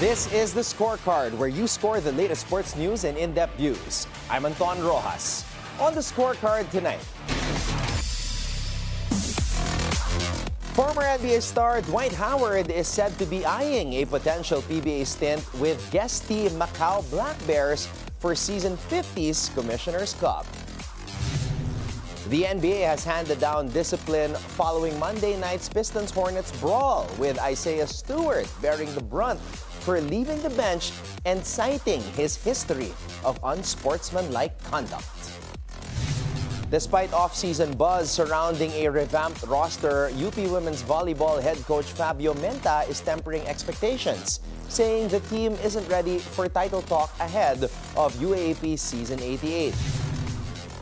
This is the Scorecard, where you score the latest sports news and in-depth views. I'm Anton Roxas. On the Scorecard tonight, former NBA star Dwight Howard is said to be eyeing a potential PBA stint with guest team Macau Black Bears for Season 50's Commissioner's Cup. The NBA has handed down discipline following Monday night's Pistons-Hornets brawl, with Isaiah Stewart bearing the brunt for leaving the bench and citing his history of unsportsmanlike conduct. Despite off-season buzz surrounding a revamped roster, UP women's volleyball head coach Fabio Menta is tempering expectations, saying the team isn't ready for title talk ahead of UAAP Season 88.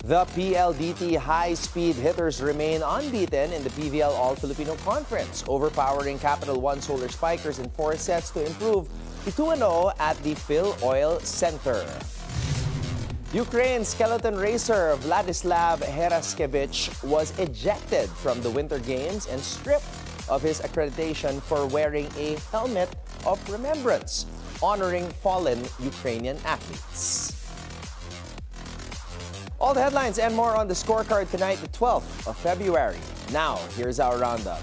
The PLDT High Speed Hitters remain unbeaten in the PVL All-Filipino Conference, overpowering Capital1 Solar Spikers in 4 sets to improve to 2-0 at the Filoil Centre. Ukraine skeleton racer Vladyslav Heraskevych was ejected from the Winter Games and stripped of his accreditation for wearing a helmet of remembrance, honoring fallen Ukrainian athletes. All the headlines and more on the Scorecard tonight, the 12th of February. Now, here's our roundup.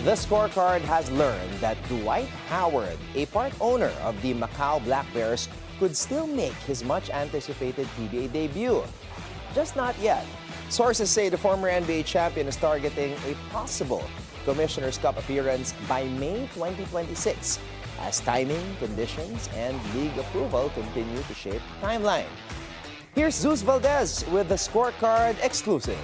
The Scorecard has learned that Dwight Howard, a part owner of the Macau Black Bears, could still make his much-anticipated PBA debut. Just not yet. Sources say the former NBA champion is targeting a possible Commissioner's Cup appearance by May 2026, as timing, conditions, and league approval continue to shape the timeline. Here's Zeus Valdez with the Scorecard exclusive.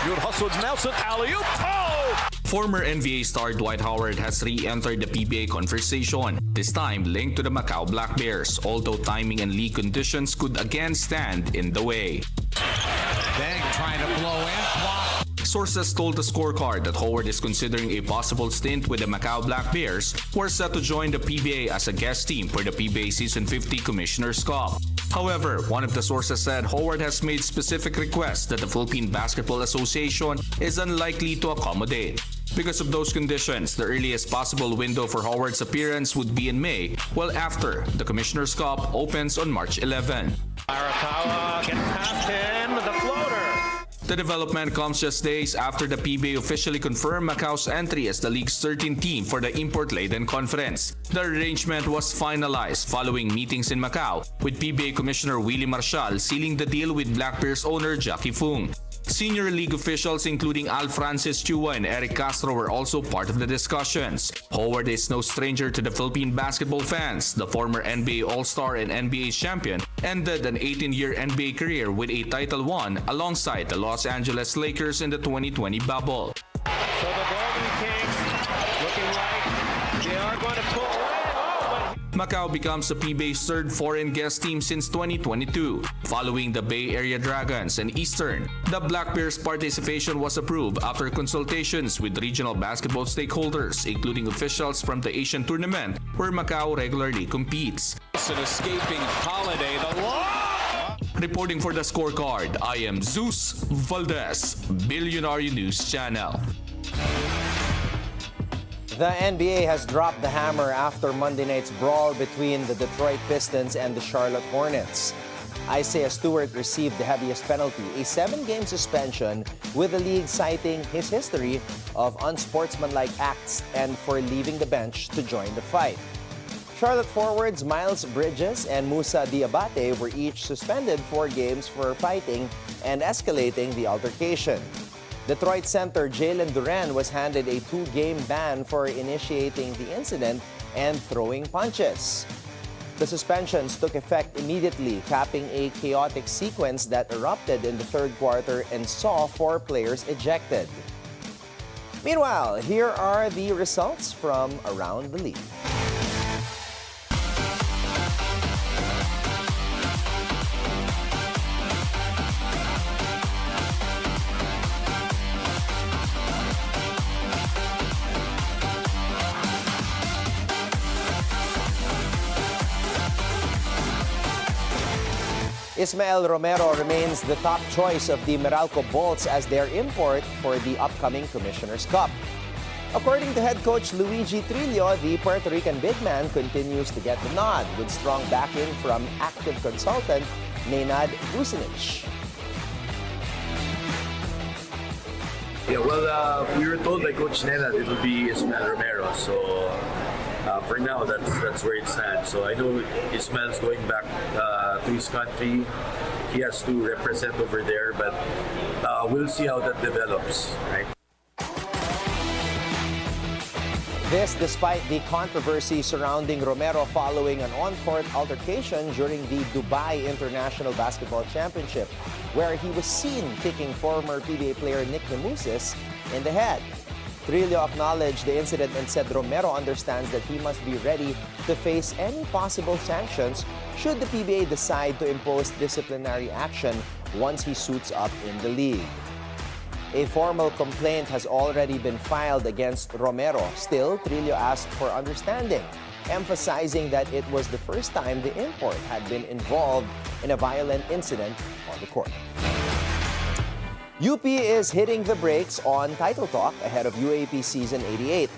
Good hustle, Nelson, alley-oop, oh! Former NBA star Dwight Howard has re-entered the PBA conversation, this time linked to the Macau Black Bears, although timing and league conditions could again stand in the way. Deng trying to blow in, block. Sources told the Scorecard that Howard is considering a possible stint with the Macau Black Bears, who are set to join the PBA as a guest team for the PBA Season 50 Commissioner's Cup. However, one of the sources said Howard has made specific requests that the Philippine Basketball Association is unlikely to accommodate. Because of those conditions, the earliest possible window for Howard's appearance would be in May, well after the Commissioner's Cup opens on March 11. Arakawa gets past him, the floater. The development comes just days after the PBA officially confirmed Macau's entry as the league's 13th team for the import-laden conference. The arrangement was finalized following meetings in Macau, with PBA Commissioner Willie Marshall sealing the deal with Black Bears owner Jackie Fung. Senior league officials including Al Francis Chua and Eric Castro were also part of the discussions. Howard is no stranger to the Philippine basketball fans. The former NBA All-Star and NBA champion ended an 18-year NBA career with a Title I alongside the Los Angeles Lakers in the 2020 bubble. So the Golden Kings looking like they are going to pull away. Macau becomes the PBA's third foreign guest team since 2022, following the Bay Area Dragons and Eastern. The Black Bears' participation was approved after consultations with regional basketball stakeholders, including officials from the Asian tournament, where Macau regularly competes. An escaping Holiday, the law! Reporting for the Scorecard, I am Zeus Valdez, Bilyonaryo News Channel. The NBA has dropped the hammer after Monday night's brawl between the Detroit Pistons and the Charlotte Hornets. Isaiah Stewart received the heaviest penalty, a 7-game suspension, with the league citing his history of unsportsmanlike acts and for leaving the bench to join the fight. Charlotte forwards Miles Bridges and Musa Diabate were each suspended 4 games for fighting and escalating the altercation. Detroit center Jalen Duren was handed a 2-game ban for initiating the incident and throwing punches. The suspensions took effect immediately, capping a chaotic sequence that erupted in the third quarter and saw 4 players ejected. Meanwhile, here are the results from around the league. Ismael Romero remains the top choice of the Meralco Bolts as their import for the upcoming Commissioner's Cup. According to head coach Luigi Trillo, the Puerto Rican big man continues to get the nod with strong backing from active consultant Nenad Vucinic. Yeah, well, we were told by Coach Nenad it will be Ismael Romero, so for now that's where it stands. So I know Ismael's going back to his country. He has to represent over there, but we'll see how that develops, right? This despite the controversy surrounding Romero following an on-court altercation during the Dubai International Basketball Championship, where he was seen kicking former PBA player Nick Nemusis in the head. Trillo acknowledged the incident and said Romero understands that he must be ready to face any possible sanctions should the PBA decide to impose disciplinary action once he suits up in the league. A formal complaint has already been filed against Romero. Still, Trillo asked for understanding, emphasizing that it was the first time the import had been involved in a violent incident on the court. UP is hitting the brakes on title talk ahead of UAAP Season 88.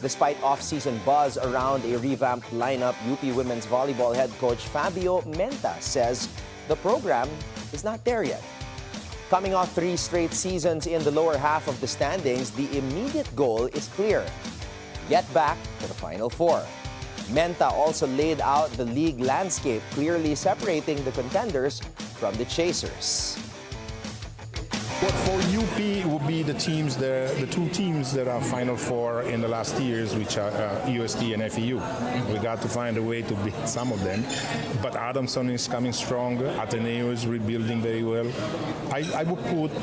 Despite off-season buzz around a revamped lineup, UP women's volleyball head coach Fabio Menta says the program is not there yet. Coming off 3 straight seasons in the lower half of the standings, the immediate goal is clear: get back to the Final Four. Menta also laid out the league landscape, clearly separating the contenders from the chasers. But for UP, it will be the two teams that are Final Four in the last years, which are UST and FEU. We got to find a way to beat some of them. But Adamson is coming stronger. Ateneo is rebuilding very well. I would put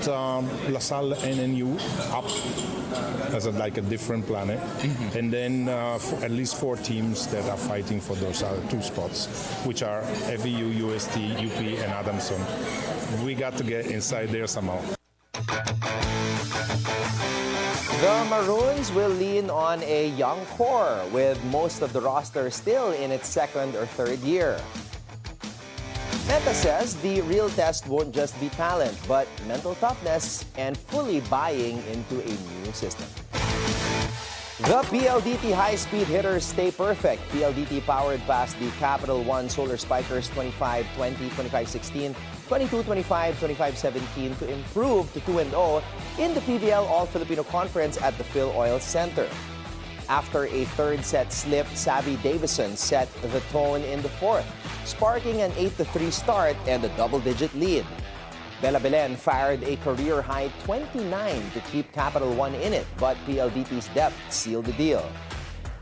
La Salle NNU up as like a different planet. And then at least 4 teams that are fighting for those other 2 spots, which are FEU, UST, UP, and Adamson. We got to get inside there somehow. The Maroons will lean on a young core, with most of the roster still in its 2nd or 3rd year. Menta says the real test won't just be talent, but mental toughness and fully buying into a new system. The PLDT High Speed Hitters stay perfect. PLDT powered past the Capital1 Solar Spikers 25-20, 25-16, 22-25, 25-17 to improve to 2-0 in the PVL All-Filipino Conference at the Filoil Centre. After a 3rd set slip, Savvy Davison set the tone in the 4th, sparking an 8-3 start and a double-digit lead. Bella Belen fired a career-high 29 to keep Capital One in it, but PLDT's depth sealed the deal.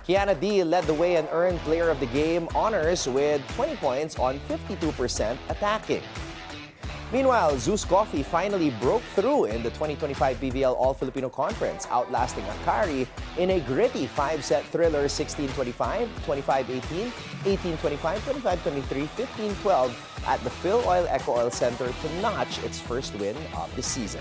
Kiana D led the way and earned Player of the Game honors with 20 points on 52% attacking. Meanwhile, Zeus Coffee finally broke through in the 2025 PVL All-Filipino Conference, outlasting Akari in a gritty 5-set thriller 16-25, 25-18, 18-25, 25-23, 15-12 at the Filoil Oil Centre to notch its first win of the season.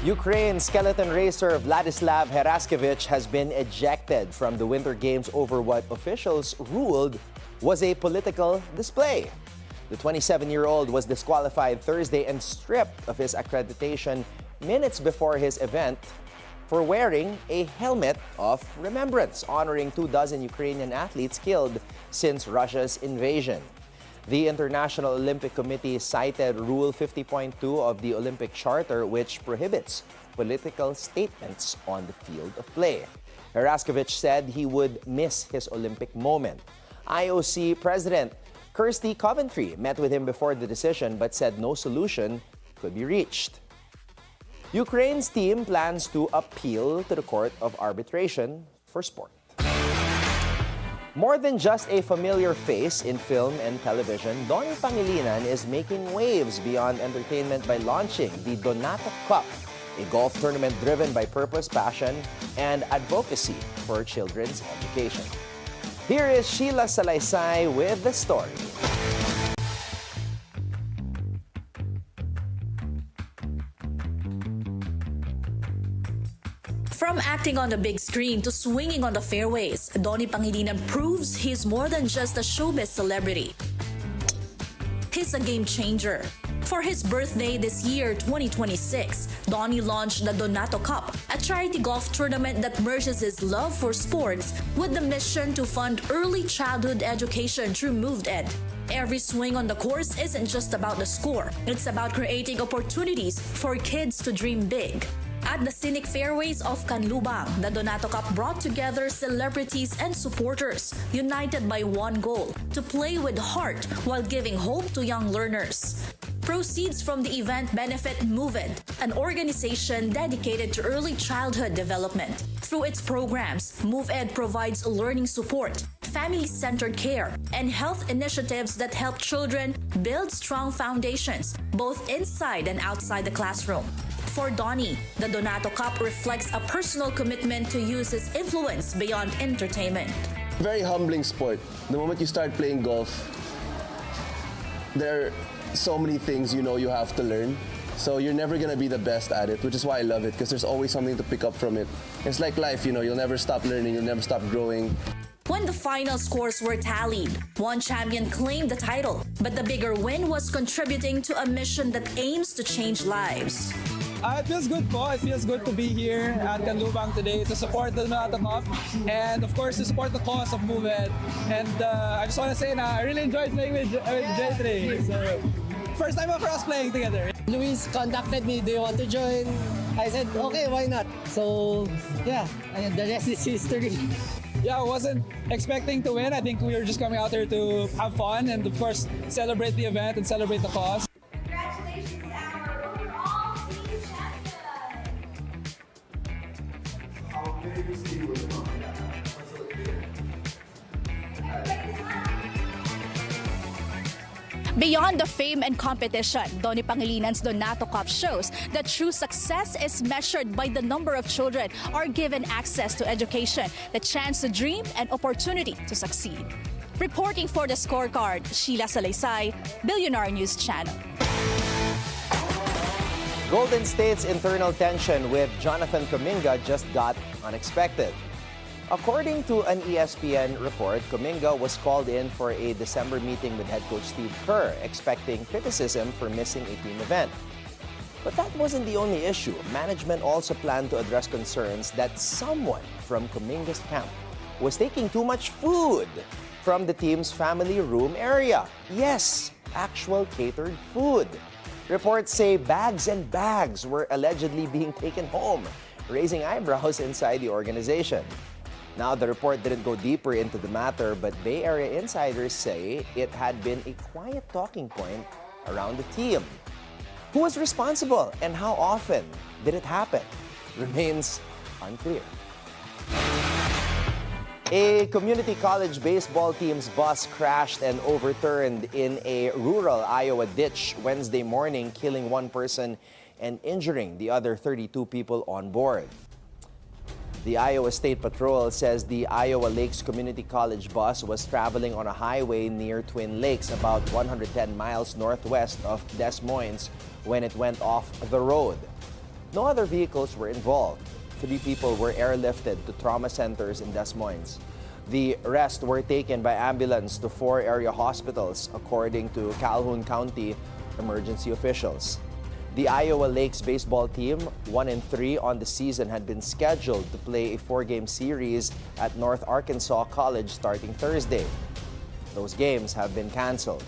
Ukraine skeleton racer Vladyslav Heraskevych has been ejected from the Winter Games over what officials ruled was a political display. The 27-year-old was disqualified Thursday and stripped of his accreditation minutes before his event for wearing a helmet of remembrance, honoring 24 Ukrainian athletes killed since Russia's invasion. The International Olympic Committee cited Rule 50.2 of the Olympic Charter, which prohibits political statements on the field of play. Heraskevych said he would miss his Olympic moment. IOC President Kirsty Coventry met with him before the decision but said no solution could be reached. Ukraine's team plans to appeal to the Court of Arbitration for Sport. More than just a familiar face in film and television, Donny Pangilinan is making waves beyond entertainment by launching the Donato Cup, a golf tournament driven by purpose, passion, and advocacy for children's education. Here is Sheila Salaysay with the story. From acting on the big screen to swinging on the fairways, Donny Pangilinan proves he's more than just a showbiz celebrity. He's a game changer. For his birthday this year, 2026, Donny launched the Donato Cup, a charity golf tournament that merges his love for sports with the mission to fund early childhood education through MovedEd. Every swing on the course isn't just about the score. It's about creating opportunities for kids to dream big. At the scenic fairways of Canlubang, the Donato Cup brought together celebrities and supporters, united by one goal: to play with heart while giving hope to young learners. Proceeds from the event benefit MovedEd, an organization dedicated to early childhood development. Through its programs, MovedEd provides learning support, family-centered care, and health initiatives that help children build strong foundations, both inside and outside the classroom. For Donny, the Donato Cup reflects a personal commitment to use his influence beyond entertainment. Very humbling sport. The moment you start playing golf, there are so many things you have to learn. So you're never going to be the best at it, which is why I love it, because there's always something to pick up from it. It's like life, you'll never stop learning, you'll never stop growing. When the final scores were tallied, one champion claimed the title, but the bigger win was contributing to a mission that aims to change lives. It feels good po. It feels good to be here at Canlubang today to support the Donato Cup and of course to support the cause of MovedEd. And I just want to say I really enjoyed playing with Jay today. So, first time for us playing together. Luis contacted me, do you want to join? I said, okay, why not? So, yeah, and the rest is history. Yeah, I wasn't expecting to win. I think we were just coming out here to have fun and of course celebrate the event and celebrate the cause. Congratulations, our overall team champion! Beyond the fame and competition, Donny Pangilinan's Donato Cup shows that true success is measured by the number of children are given access to education, the chance to dream, and opportunity to succeed. Reporting for the Scorecard, Sheila Salaysay, Bilyonaryo News Channel. Golden State's internal tension with Jonathan Kuminga just got unexpected. According to an ESPN report, Kuminga was called in for a December meeting with head coach Steve Kerr, expecting criticism for missing a team event. But that wasn't the only issue. Management also planned to address concerns that someone from Kuminga's camp was taking too much food from the team's family room area. Yes, actual catered food. Reports say bags and bags were allegedly being taken home, raising eyebrows inside the organization. Now, the report didn't go deeper into the matter, but Bay Area insiders say it had been a quiet talking point around the team. Who was responsible and how often did it happen remains unclear. A community college baseball team's bus crashed and overturned in a rural Iowa ditch Wednesday morning, killing one person and injuring the other 32 people on board. The Iowa State Patrol says the Iowa Lakes Community College bus was traveling on a highway near Twin Lakes, about 110 miles northwest of Des Moines, when it went off the road. No other vehicles were involved. 3 people were airlifted to trauma centers in Des Moines. The rest were taken by ambulance to 4 area hospitals, according to Calhoun County emergency officials. The Iowa Lakes baseball team, 1-3 on the season, had been scheduled to play a 4-game series at North Arkansas College starting Thursday. Those games have been canceled.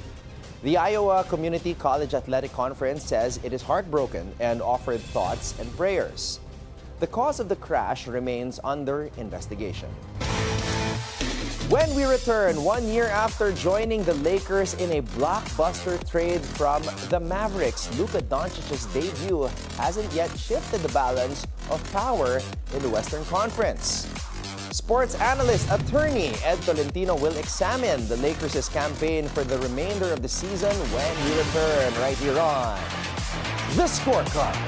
The Iowa Community College Athletic Conference says it is heartbroken and offered thoughts and prayers. The cause of the crash remains under investigation. When we return, 1 year after joining the Lakers in a blockbuster trade from the Mavericks, Luka Doncic's debut hasn't yet shifted the balance of power in the Western Conference. Sports analyst attorney Ed Tolentino will examine the Lakers' campaign for the remainder of the season when we return right here on The Scorecard.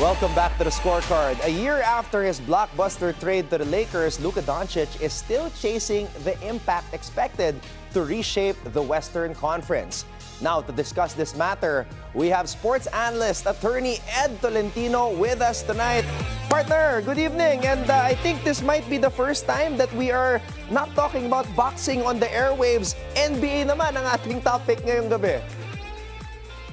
Welcome back to the Scorecard. A year after his blockbuster trade to the Lakers, Luka Doncic is still chasing the impact expected to reshape the Western Conference. Now, to discuss this matter, we have sports analyst, attorney Ed Tolentino with us tonight. Partner, good evening. And I think this might be the first time that we are not talking about boxing on the airwaves. NBA naman ang ating topic ngayong gabi.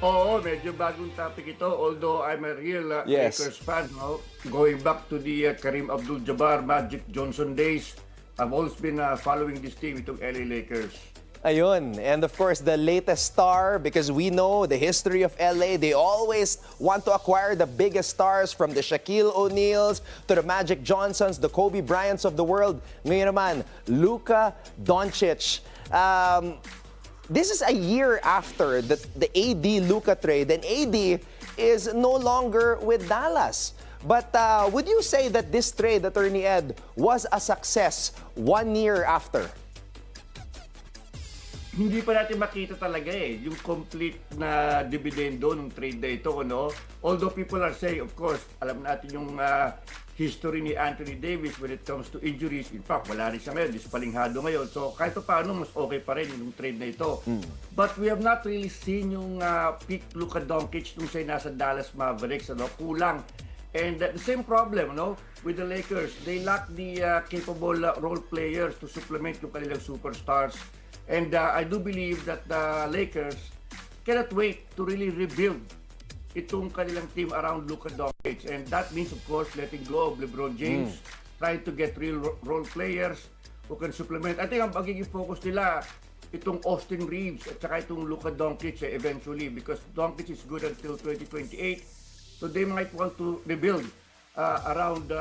Oo, medyo bagong topic ito. Although I'm a real Lakers fan, no? Going back to the Kareem Abdul-Jabbar, Magic Johnson days, I've always been following this team, itong LA Lakers. Ayun. And of course, the latest star, because we know the history of LA, they always want to acquire the biggest stars, from the Shaquille O'Neals to the Magic Johnsons, the Kobe Bryants of the world. Ngayon naman, Luka Doncic. This is a year after the AD Luka trade, and AD is no longer with Dallas. But would you say that this trade, Attorney Ed, was a success 1 year after? Hindi pa natin makita talaga yung complete na dividendo ng trade na ito, no? Although people are saying, of course, alam natin yung history ni Anthony Davis when it comes to injuries. In fact, wala rin siya ngayon, dispalinghado ngayon. So kahit pa paano, mas okay pa rin yung trade na ito. But we have not really seen yung peak Luka Doncic nung siya nasa Dallas Mavericks, ano? Kulang. And the same problem, no, with the Lakers. They lack the capable role players to supplement yung kanilang superstars. And I do believe that the Lakers cannot wait to really rebuild itong kanilang team around Luka Doncic. And that means, of course, letting go of LeBron James, trying to get real role players who can supplement. I think ang magiging focus nila, itong Austin Reeves at saka itong Luka Doncic eventually, because Doncic is good until 2028. So they might want to rebuild around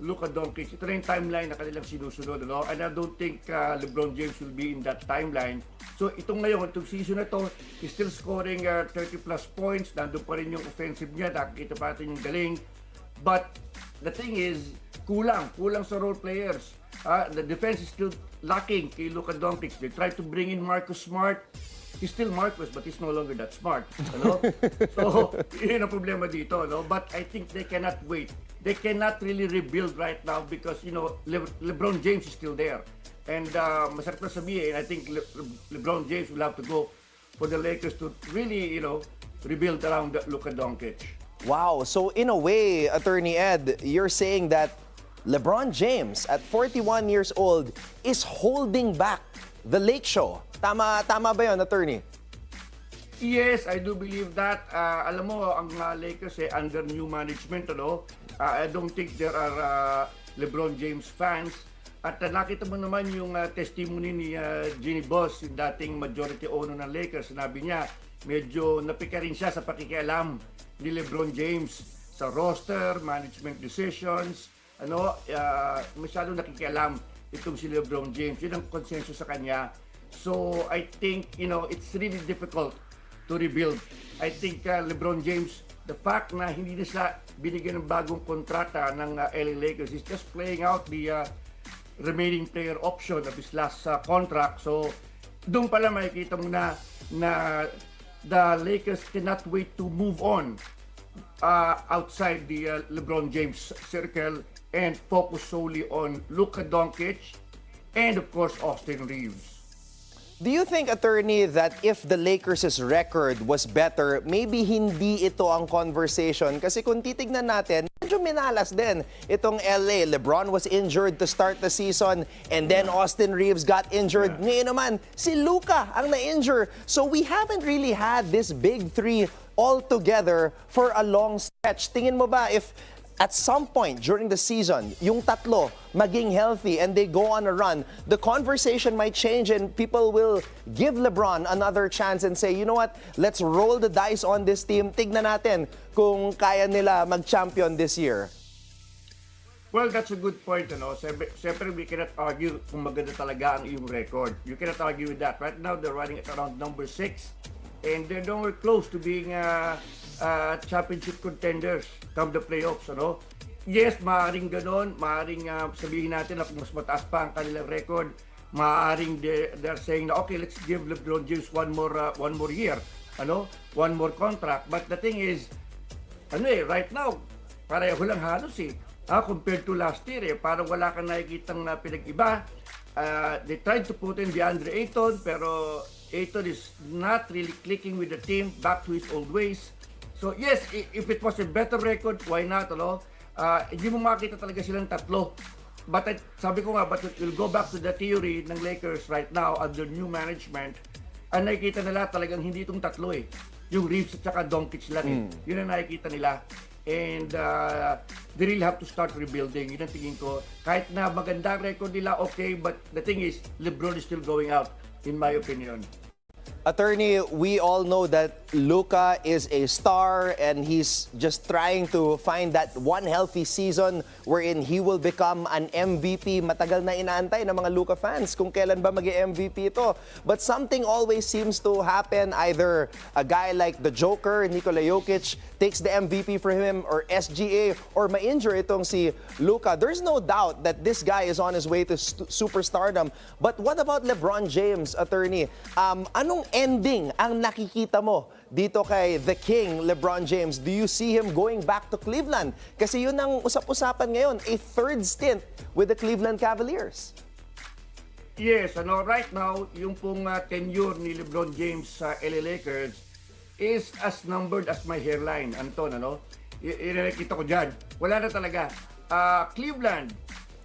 Luka Doncic. Ito na yung timeline na kanilang sinusunod, no? And I don't think LeBron James will be in that timeline. So itong ngayon, itong season na to, he's still scoring 30 plus points. Nandun pa rin yung offensive niya. Nakikita pa natin yung galing. But the thing is, kulang sa role players. The defense is still lacking kay Luka Doncic. They tried to bring in Marcus Smart. He's still Marcus, but he's no longer that smart. Ano? So, yun ang problema dito. No? But I think they cannot wait. They cannot really rebuild right now because, you know, LeBron James is still there. And masarap na sabihin, I think LeBron James will have to go for the Lakers to really, you know, rebuild around Luka Doncic. Wow. So in a way, Attorney Ed, you're saying that LeBron James, at 41 years old, is holding back the Lake Show. Tama ba yun, Attorney? Yes, I do believe that. Alam mo, ang Lakers under new management, ano? I don't think there are LeBron James fans. At nakita mo naman yung testimony ni Ginny Boss, yung dating majority owner ng Lakers. Sinabi niya, medyo napika rin siya sa pakikialam ni LeBron James sa roster, management decisions. Masyado nakikialam itong si LeBron James. Yun ang konsenso sa kanya. So I think, you know, it's really difficult to rebuild. I think LeBron James, the fact na hindi na siya binigyan ng bagong kontrata ng LA Lakers, is just playing out the remaining player option of his last contract. So doon pala makikita mo na the Lakers cannot wait to move on outside the LeBron James circle and focus solely on Luka Doncic and of course Austin Reeves. Do you think, Attorney, that if the Lakers' record was better, maybe hindi ito ang conversation? Kasi kung titignan natin, medyo minalas din itong LA. LeBron was injured to start the season, and then Austin Reeves got injured. Ngayon naman, si Luka ang na-injure. So we haven't really had this big three all together for a long stretch. Tingin mo ba if at some point during the season, yung tatlo maging healthy and they go on a run, the conversation might change and people will give LeBron another chance and say, you know what, let's roll the dice on this team. Tignan natin kung kaya nila mag-champion this year. Well, that's a good point, you know. Siyempre, we cannot argue kung maganda talaga ang iyong record. You cannot argue with that. Right now, they're running at around number 6 and they're nowhere close to being championship contenders come the playoffs, ano? Yes, maaaring ganon, maaaring sabihin natin na mas mataas pa ang kanilang record, maaaring they're saying na okay, let's give LeBron James one more year, one more contract. But the thing is, right now pareho lang halos eh. Compared to last year eh, parang wala kang nakikitang pinag-iba. They tried to put in DeAndre Ayton, pero Ayton is not really clicking with the team, back to his old ways. So yes, if it was a better record, why not, ano? Hindi mo makita talaga silang tatlo. But sabi ko nga, but we'll go back to the theory ng Lakers right now under new management. Ang nakikita nila talagang hindi itong tatlo eh. Yung Reeves at saka Doncic lang eh. Yun ang nakikita nila. And they really have to start rebuilding. Yun ang tingin ko. Kahit na maganda record nila, okay, but the thing is, LeBron is still going out, in my opinion. Attorney, we all know that Luka is a star and he's just trying to find that one healthy season wherein he will become an MVP. Matagal na inaantay ng mga Luka fans kung kailan ba mag-MVP ito. But something always seems to happen. Either a guy like the Joker, Nikola Jokic, takes the MVP for him, or SGA, or ma-injure itong si Luka. There's no doubt that this guy is on his way to superstardom. But what about LeBron James, Attorney? Anong ending ang nakikita mo dito kay the King, LeBron James? Do you see him going back to Cleveland? Kasi yun ang usap-usapan ngayon, a third stint with the Cleveland Cavaliers. Yes, right now, yung pong tenure ni LeBron James sa LA Lakers is as numbered as my hairline, Anton, ano? Nakikita ko dyan. Wala na talaga. Cleveland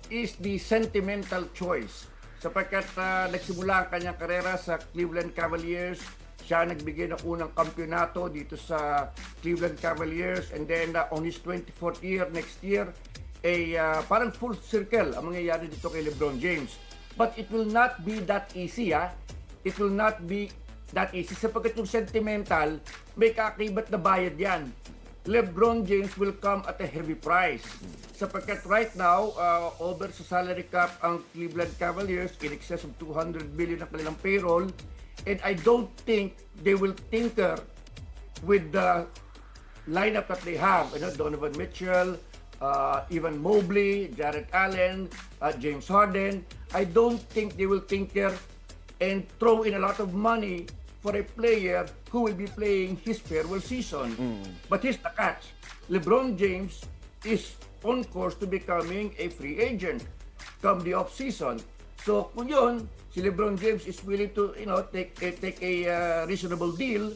is the sentimental choice. Sapagkat nagsimula ang kanyang karera sa Cleveland Cavaliers, siya nagbigay ng unang kampyonato dito sa Cleveland Cavaliers, and then on his 24th year next year, parang full circle ang mangyayari dito kay LeBron James. But it will not be that easy, It will not be that easy sapagkat yung sentimental, may kakibat na bayad yan. LeBron James will come at a heavy price. Sapagkat right now, over sa salary cap ang Cleveland Cavaliers, in excess of $200 billion ang kanilang payroll. And I don't think they will tinker with the lineup that they have. Donovan Mitchell, Evan Mobley, Jarrett Allen, James Harden. I don't think they will tinker and throw in a lot of money for a player who will be playing his farewell season. But here's the catch. LeBron James is on course to becoming a free agent come the off-season. So kung yun, si LeBron James is willing to take a reasonable deal,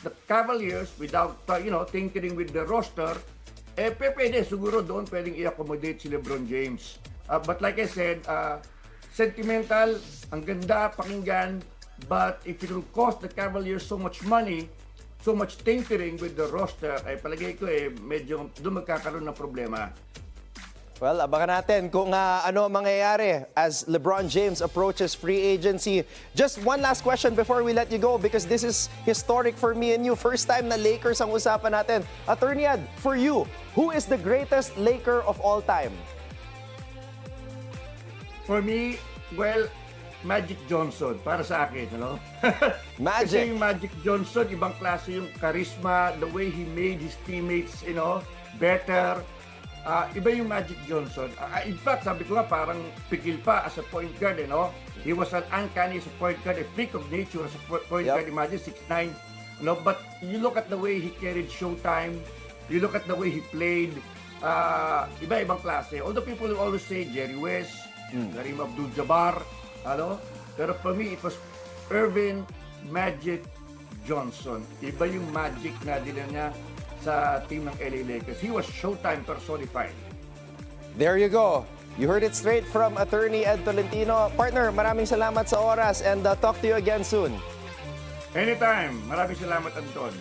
the Cavaliers, without tinkering with the roster, pwede siguro doon pwedeng i-accommodate si LeBron James. But like I said, sentimental, ang ganda pakinggan, but if it will cost the Cavaliers so much money, so much tinkering with the roster, ay palagay ko medyo doon magkakaroon ng problema. Well, abangan natin kung ano mangyayari as LeBron James approaches free agency. Just one last question before we let you go, because this is historic for me and you. First time na Lakers ang usapan natin. Attorney Ad, for you, who is the greatest Laker of all time? For me, well, Magic Johnson, para sa akin, Magic. Kasi yung Magic Johnson, ibang klase yung charisma, the way he made his teammates, better. Iba yung Magic Johnson. In fact, sabi ko nga, parang pigil pa as a point guard, He was an uncanny as a point guard, a freak of nature as a point guard. Imagine 6'9", But you look at the way he carried Showtime, you look at the way he played, iba-ibang klase. Although people will always say Jerry West, Kareem Abdul-Jabbar, pero for me, it was Irvin Magic Johnson. Iba yung magic na dila niya sa team ng LA Lakers. He was Showtime personified. There you go. You heard it straight from Attorney Ed Tolentino. Partner, maraming salamat sa oras and talk to you again soon. Anytime. Maraming salamat, Anton.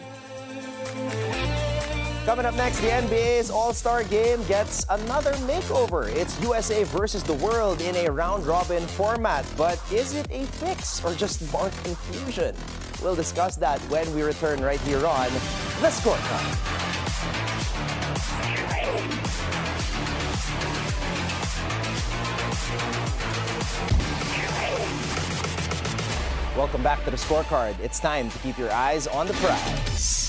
Coming up next, the NBA's All-Star Game gets another makeover. It's USA versus the world in a round-robin format. But is it a fix or just more confusion? We'll discuss that when we return right here on The Scorecard. Welcome back to The Scorecard. It's time to keep your eyes on the prize.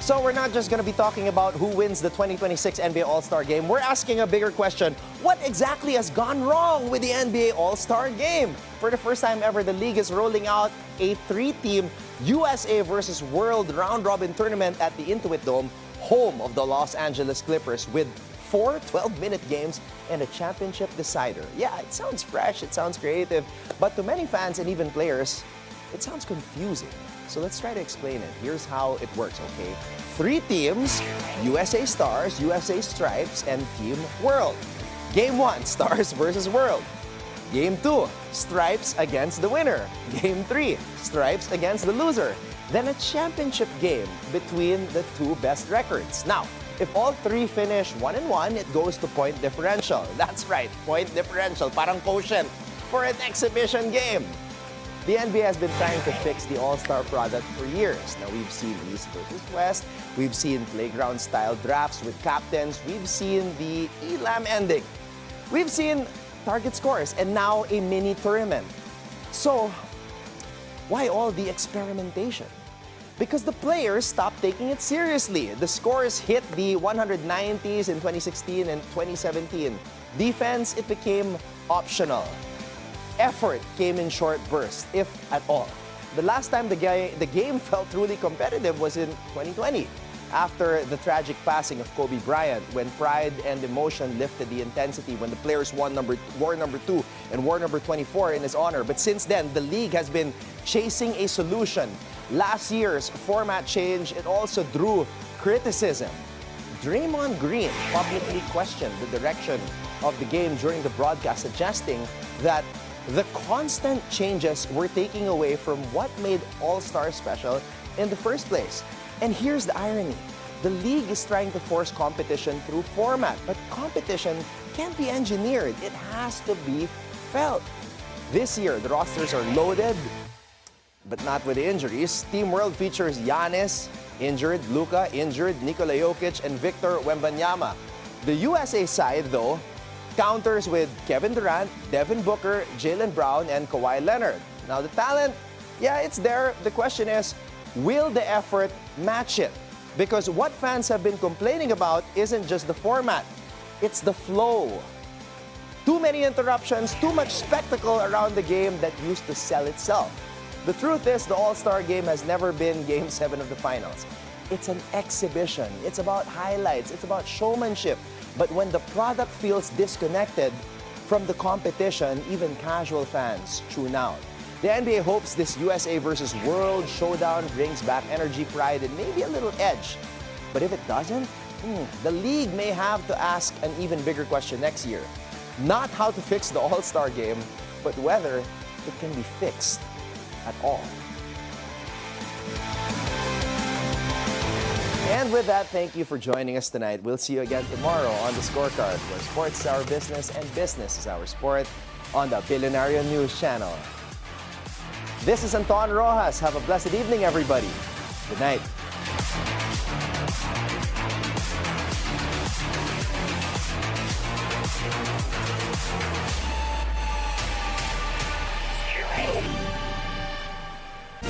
So we're not just going to be talking about who wins the 2026 NBA All-Star Game. We're asking a bigger question. What exactly has gone wrong with the NBA All-Star Game? For the first time ever, the league is rolling out a 3-team USA versus World round-robin tournament at the Intuit Dome, home of the Los Angeles Clippers, with 4 12-minute games and a championship decider. Yeah, it sounds fresh, it sounds creative, but to many fans and even players, it sounds confusing. So let's try to explain it. Here's how it works, okay? 3 teams, USA Stars, USA Stripes, and Team World. Game 1, Stars versus World. Game 2, Stripes against the winner. Game 3, Stripes against the loser. Then a championship game between the 2 best records. Now, if all 3 finish 1-1, it goes to point differential. That's right, point differential, parang quotient for an exhibition game. The NBA has been trying to fix the All-Star product for years. Now, we've seen East versus West. We've seen playground-style drafts with captains. We've seen the ELAM ending. We've seen target scores, and now a mini tournament. So, why all the experimentation? Because the players stopped taking it seriously. The scores hit the 190s in 2016 and 2017. Defense, it became optional. Effort came in short bursts, if at all. The last time the game felt truly competitive was in 2020. After the tragic passing of Kobe Bryant, when pride and emotion lifted the intensity, when the players won war number 2 and war number 24 in his honor. But since then, the league has been chasing a solution. Last year's format change, it also drew criticism. Draymond Green publicly questioned the direction of the game during the broadcast, suggesting that the constant changes were taking away from what made All-Star special in the first place. And here's the irony. The league is trying to force competition through format, but competition can't be engineered. It has to be felt. This year, the rosters are loaded, but not with injuries. Team World features Giannis, injured, Luka, injured, Nikola Jokic, and Victor Wembanyama. The USA side, though, counters with Kevin Durant, Devin Booker, Jaylen Brown, and Kawhi Leonard. Now, the talent, yeah, it's there. The question is, will the effort match it? Because what fans have been complaining about isn't just the format, it's the flow. Too many interruptions, too much spectacle around the game that used to sell itself. The truth is, the All-Star game has never been Game 7 of the finals. It's an exhibition. It's about highlights. It's about showmanship. But when the product feels disconnected from the competition, even casual fans tune out. The NBA hopes this USA versus World showdown brings back energy, pride, and maybe a little edge. But if it doesn't, the league may have to ask an even bigger question next year. Not how to fix the All-Star game, but whether it can be fixed at all. And with that, thank you for joining us tonight. We'll see you again tomorrow on the Scorecard, where sports is our business and business is our sport, on the Bilyonaryo News Channel. This is Anton Roxas. Have a blessed evening, everybody. Good night.